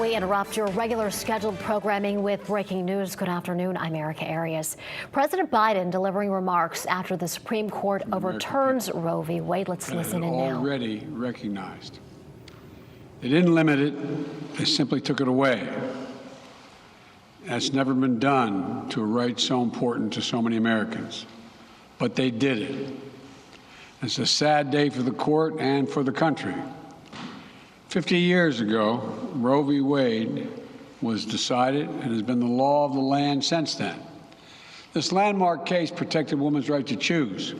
We interrupt your regular scheduled programming with breaking news. Good afternoon. I'm Erica Arias. President Biden delivering remarks after the Supreme Court overturns Roe v. Wade. Let's listen in now. Already recognized. They didn't limit it. They simply took it away. That's never been done to a right so important to so many Americans. But they did it. It's a sad day for the court and for the country. 50 years ago, Roe v. Wade was decided and has been the law of the land since then. This landmark case protected women's right to choose,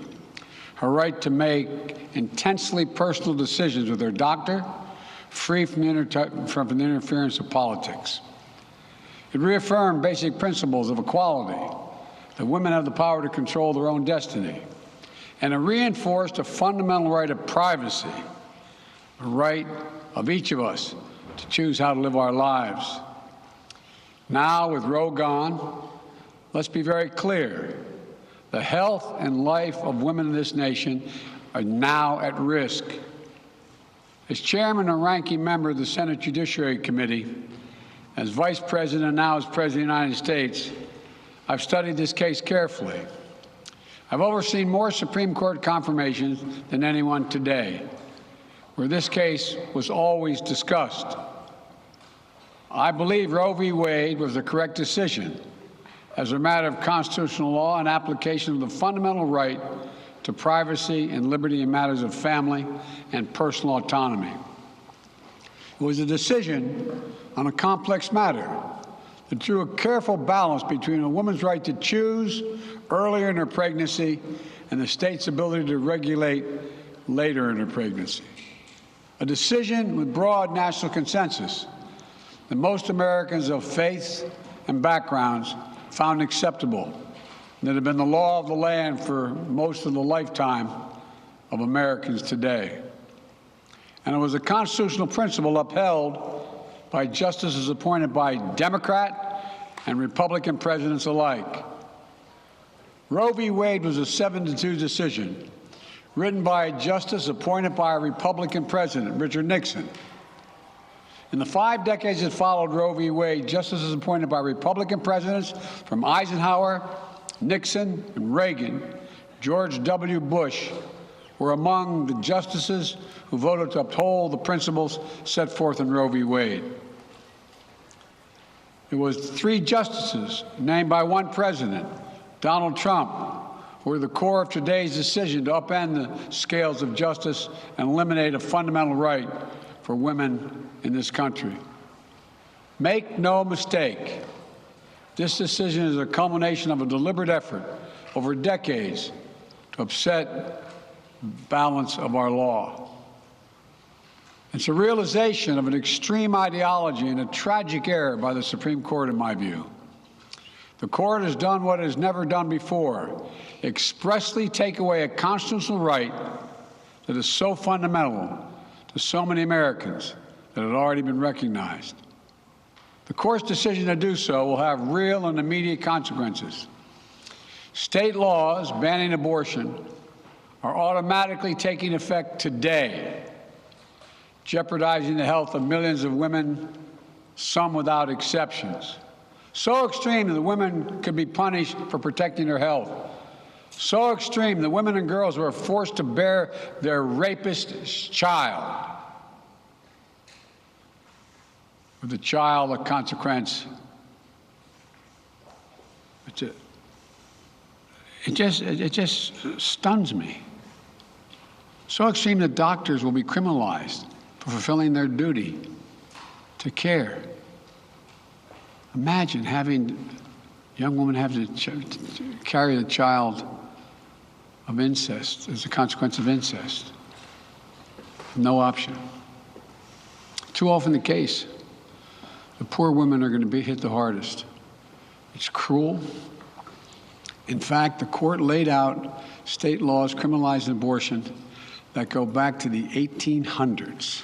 her right to make intensely personal decisions with her doctor, free from the interference of politics. It reaffirmed basic principles of equality, that women have the power to control their own destiny, and it reinforced a fundamental right of privacy, a right of each of us to choose how to live our lives. Now, with Roe gone, let's be very clear. The health and life of women in this nation are now at risk. As chairman and ranking member of the Senate Judiciary Committee, as vice president and now as president of the United States, I've studied this case carefully. I've overseen more Supreme Court confirmations than anyone today, where this case was always discussed. I believe Roe v. Wade was the correct decision as a matter of constitutional law and application of the fundamental right to privacy and liberty in matters of family and personal autonomy. It was a decision on a complex matter that drew a careful balance between a woman's right to choose earlier in her pregnancy and the state's ability to regulate later in her pregnancy. A decision with broad national consensus that most Americans of faith and backgrounds found acceptable, and that had been the law of the land for most of the lifetime of Americans today. And it was a constitutional principle upheld by justices appointed by Democrat and Republican presidents alike. Roe v. Wade was a 7-2 decision, written by a justice appointed by a Republican president, Richard Nixon. In the 5 decades that followed Roe v. Wade, justices appointed by Republican presidents from Eisenhower, Nixon, and Reagan, George W. Bush, were among the justices who voted to uphold the principles set forth in Roe v. Wade. It was 3 justices named by one president, Donald Trump, who were the core of today's decision to upend the scales of justice and eliminate a fundamental right for women in this country. Make no mistake, this decision is a culmination of a deliberate effort over decades to upset the balance of our law. It's a realization of an extreme ideology and a tragic error by the Supreme Court, in my view. The court has done what it has never done before, expressly take away a constitutional right that is so fundamental to so many Americans that had already been recognized. The court's decision to do so will have real and immediate consequences. State laws banning abortion are automatically taking effect today, jeopardizing the health of millions of women, some without exceptions. So extreme that women could be punished for protecting their health. So extreme that women and girls who are forced to bear their rapist's child, with the child a consequence. It just stuns me. So extreme that doctors will be criminalized for fulfilling their duty to care. Imagine having a young woman have to carry the child of incest as a consequence of incest. No option. Too often the case. The poor women are going to be hit the hardest. It's cruel. In fact, the court laid out state laws criminalizing abortion that go back to the 1800s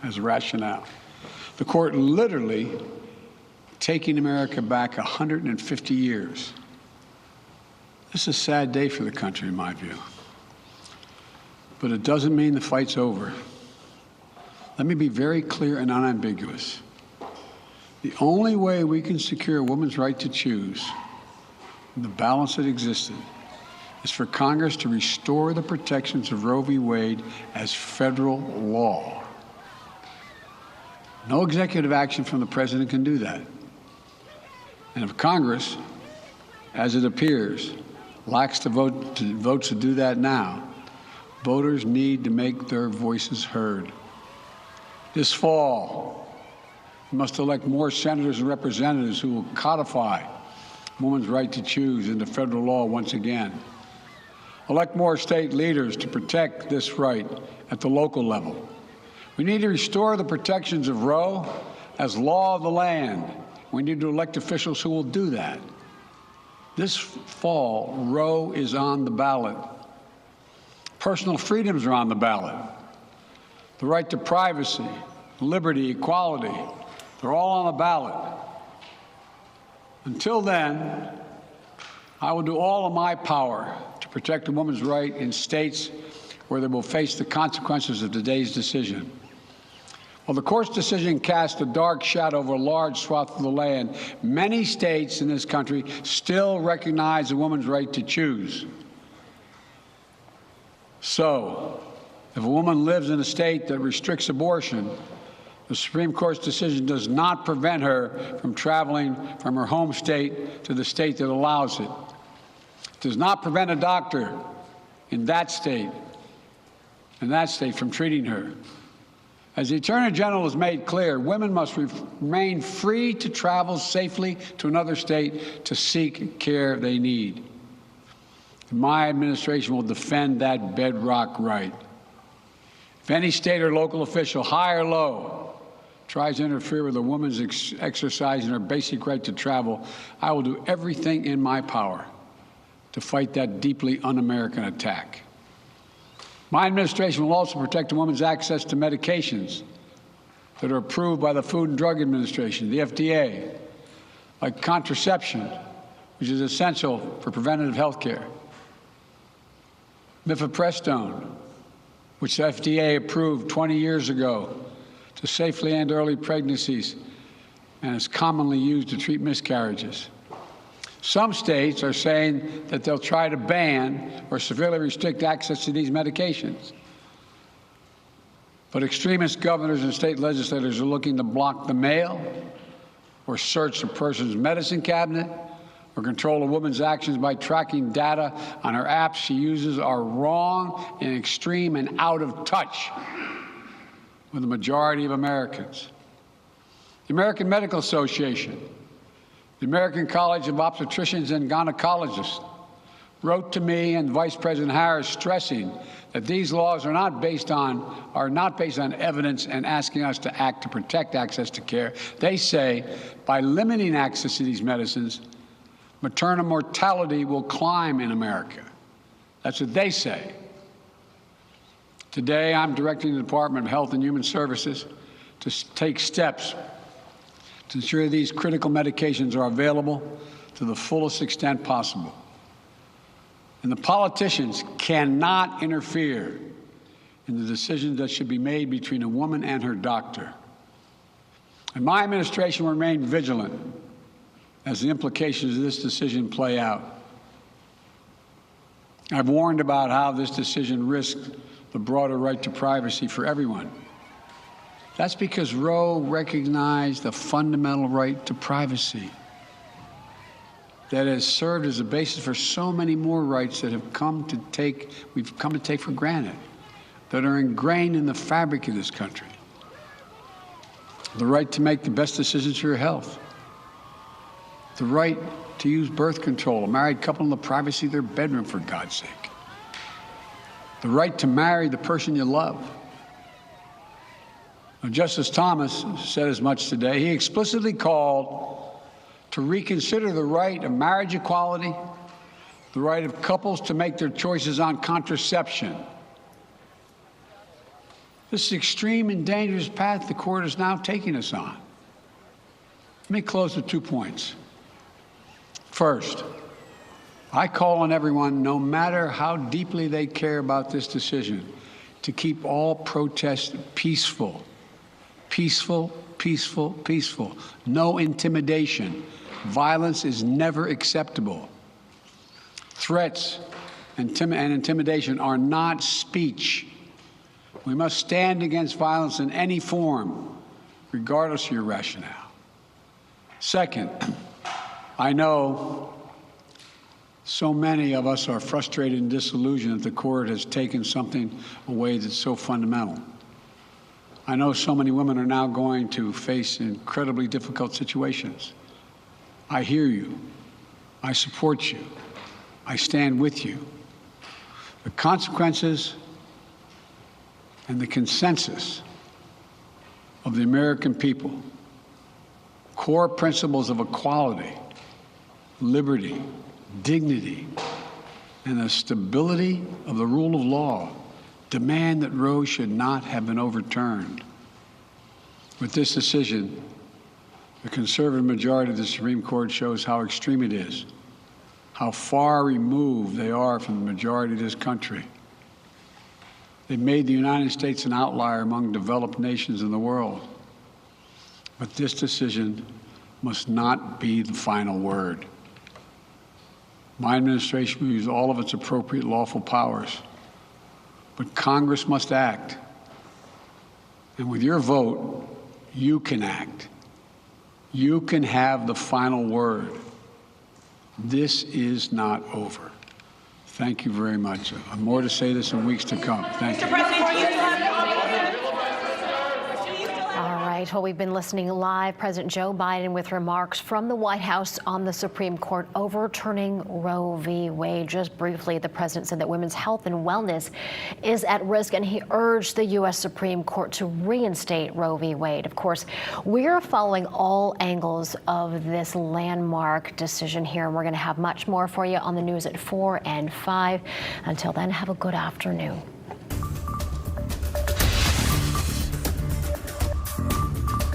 as rationale. The court literally taking America back 150 years. This is a sad day for the country, in my view. But it doesn't mean the fight's over. Let me be very clear and unambiguous. The only way we can secure a woman's right to choose and the balance that existed is for Congress to restore the protections of Roe v. Wade as federal law. No executive action from the president can do that. And if Congress, as it appears, lacks the votes to do that now, voters need to make their voices heard. This fall, we must elect more senators and representatives who will codify women's right to choose into federal law once again. Elect more state leaders to protect this right at the local level. We need to restore the protections of Roe as law of the land. We need to elect officials who will do that. This fall, Roe is on the ballot. Personal freedoms are on the ballot. The right to privacy, liberty, equality, they're all on the ballot. Until then, I will do all of my power to protect a woman's right in states where they will face the consequences of today's decision. While the court's decision cast a dark shadow over a large swath of the land, many states in this country still recognize a woman's right to choose. So, if a woman lives in a state that restricts abortion, the Supreme Court's decision does not prevent her from traveling from her home state to the state that allows it. It does not prevent a doctor in that state from treating her. As the Attorney General has made clear, women must remain free to travel safely to another state to seek care they need. My administration will defend that bedrock right. If any state or local official, high or low, tries to interfere with a woman's exercising her basic right to travel, I will do everything in my power to fight that deeply un-American attack. My administration will also protect a woman's access to medications that are approved by the Food and Drug Administration, the FDA, like contraception, which is essential for preventative health care, mifepristone, which the FDA approved 20 years ago to safely end early pregnancies and is commonly used to treat miscarriages. Some states are saying that they'll try to ban or severely restrict access to these medications. But extremist governors and state legislators are looking to block the mail or search a person's medicine cabinet or control a woman's actions by tracking data on her apps she uses are wrong and extreme and out of touch with the majority of Americans. The American Medical Association, the American College of Obstetricians and Gynecologists wrote to me and Vice President Harris stressing that these laws are not based on evidence and asking us to act to protect access to care. They say by limiting access to these medicines, maternal mortality will climb in America. That's what they say. Today, I'm directing the Department of Health and Human Services to take steps to ensure these critical medications are available to the fullest extent possible. And the politicians cannot interfere in the decisions that should be made between a woman and her doctor. And my administration will remain vigilant as the implications of this decision play out. I've warned about how this decision risks the broader right to privacy for everyone. That's because Roe recognized the fundamental right to privacy that has served as a basis for so many more rights that we've come to take for granted, that are ingrained in the fabric of this country. The right to make the best decisions for your health. The right to use birth control, a married couple in the privacy of their bedroom, for God's sake. The right to marry the person you love. Now, Justice Thomas said as much today. He explicitly called to reconsider the right of marriage equality, the right of couples to make their choices on contraception. This is an extreme and dangerous path the court is now taking us on. Let me close with 2 points. First, I call on everyone, no matter how deeply they care about this decision, to keep all protests peaceful peaceful. No intimidation. Violence is never acceptable. Threats and intimidation are not speech. We must stand against violence in any form, regardless of your rationale. Second, I know so many of us are frustrated and disillusioned that the court has taken something away that's so fundamental. I know so many women are now going to face incredibly difficult situations. I hear you. I support you. I stand with you. The consequences and the consensus of the American people, core principles of equality, liberty, dignity, and the stability of the rule of law demand that Roe should not have been overturned. With this decision, the conservative majority of the Supreme Court shows how extreme it is, how far removed they are from the majority of this country. They've made the United States an outlier among developed nations in the world. But this decision must not be the final word. My administration will use all of its appropriate lawful powers, but Congress must act. And with your vote, you can act. You can have the final word. This is not over. Thank you very much. I have more to say this in weeks to come. Thank you. All right. Well, we've been listening live. President Joe Biden with remarks from the White House on the Supreme Court overturning Roe v. Wade. Just briefly, the president said that women's health and wellness is at risk, and he urged the U.S. Supreme Court to reinstate Roe v. Wade. Of course, we're following all angles of this landmark decision here, and we're going to have much more for you on the news at 4 and 5. Until then, have a good afternoon.